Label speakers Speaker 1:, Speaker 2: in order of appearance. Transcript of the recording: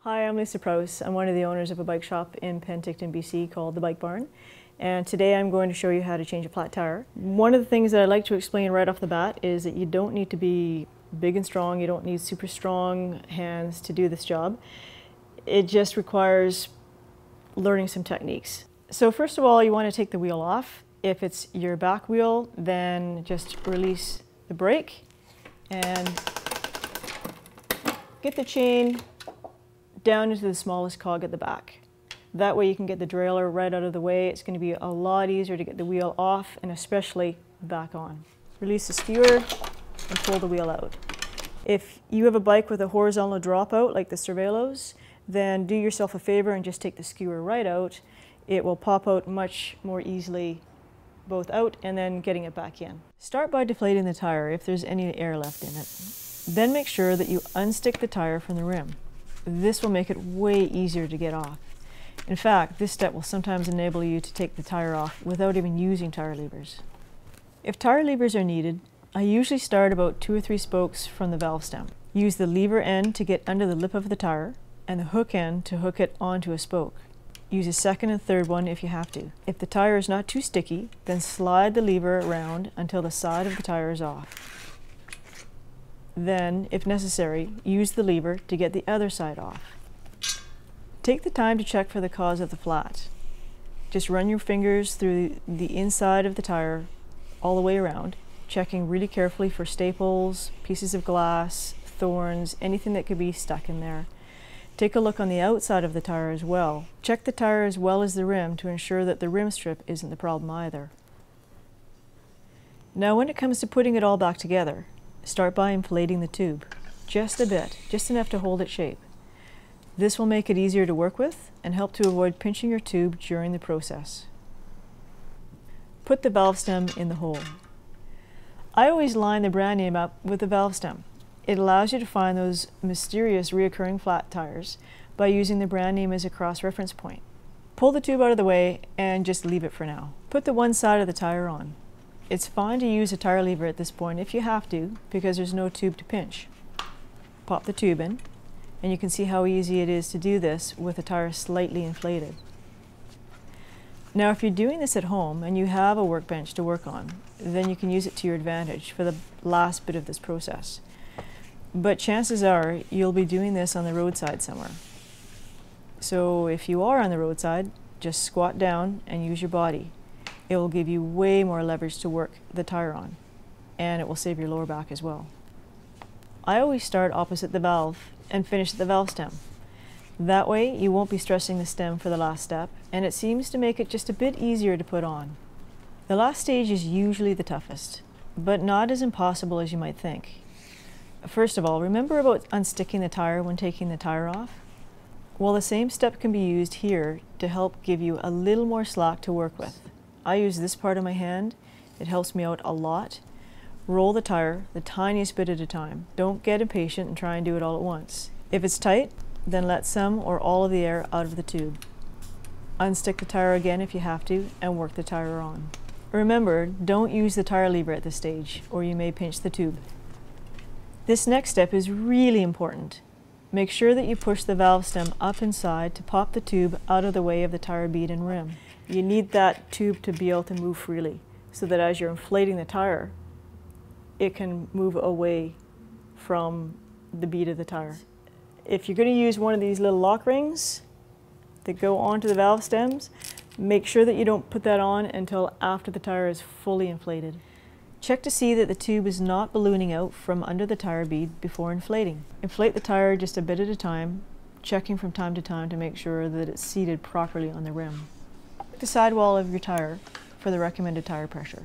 Speaker 1: Hi, I'm Lisa Prowse. I'm one of the owners of a bike shop in Penticton, BC called The Bike Barn. And today I'm going to show you how to change a flat tire. One of the things that I like to explain right off the bat is that you don't need to be big and strong. You don't need super strong hands to do this job. It just requires learning some techniques. So first of all, you want to take the wheel off. If it's your back wheel, then just release the brake and get the chain down into the smallest cog at the back. That way you can get the derailleur right out of the way. It's going to be a lot easier to get the wheel off and especially back on. Release the skewer and pull the wheel out. If you have a bike with a horizontal dropout like the Cervelos, then do yourself a favor and just take the skewer right out. It will pop out much more easily, both out and then getting it back in. Start by deflating the tire if there's any air left in it. Then make sure that you unstick the tire from the rim. This will make it way easier to get off. In fact, this step will sometimes enable you to take the tire off without even using tire levers. If tire levers are needed, I usually start about 2 or 3 spokes from the valve stem. Use the lever end to get under the lip of the tire and the hook end to hook it onto a spoke. Use a second and third one if you have to. If the tire is not too sticky, then slide the lever around until the side of the tire is off. Then, if necessary, use the lever to get the other side off. Take the time to check for the cause of the flat. Just run your fingers through the inside of the tire all the way around, checking really carefully for staples, pieces of glass, thorns, anything that could be stuck in there. Take a look on the outside of the tire as well. Check the tire as well as the rim to ensure that the rim strip isn't the problem either. Now when it comes to putting it all back together, start by inflating the tube, just a bit, just enough to hold its shape. This will make it easier to work with and help to avoid pinching your tube during the process. Put the valve stem in the hole. I always line the brand name up with the valve stem. It allows you to find those mysterious reoccurring flat tires by using the brand name as a cross-reference point. Pull the tube out of the way and just leave it for now. Put the one side of the tire on. It's fine to use a tire lever at this point if you have to, because there's no tube to pinch. Pop the tube in, and you can see how easy it is to do this with the tire slightly inflated. Now if you're doing this at home and you have a workbench to work on, then you can use it to your advantage for the last bit of this process. But chances are you'll be doing this on the roadside somewhere. So if you are on the roadside, just squat down and use your body. It will give you way more leverage to work the tire on, and it will save your lower back as well. I always start opposite the valve and finish at the valve stem. That way you won't be stressing the stem for the last step, and it seems to make it just a bit easier to put on. The last stage is usually the toughest, but not as impossible as you might think. First of all, remember about unsticking the tire when taking the tire off? Well, the same step can be used here to help give you a little more slack to work with. I use this part of my hand. It helps me out a lot. Roll the tire the tiniest bit at a time. Don't get impatient and try and do it all at once. If it's tight, then let some or all of the air out of the tube. Unstick the tire again if you have to and work the tire on. Remember, don't use the tire lever at this stage or you may pinch the tube. This next step is really important. Make sure that you push the valve stem up inside to pop the tube out of the way of the tire bead and rim. You need that tube to be able to move freely so that as you're inflating the tire, it can move away from the bead of the tire. If you're going to use one of these little lock rings that go onto the valve stems, make sure that you don't put that on until after the tire is fully inflated. Check to see that the tube is not ballooning out from under the tire bead before inflating. Inflate the tire just a bit at a time, checking from time to time to make sure that it's seated properly on the rim. Check the sidewall of your tire for the recommended tire pressure.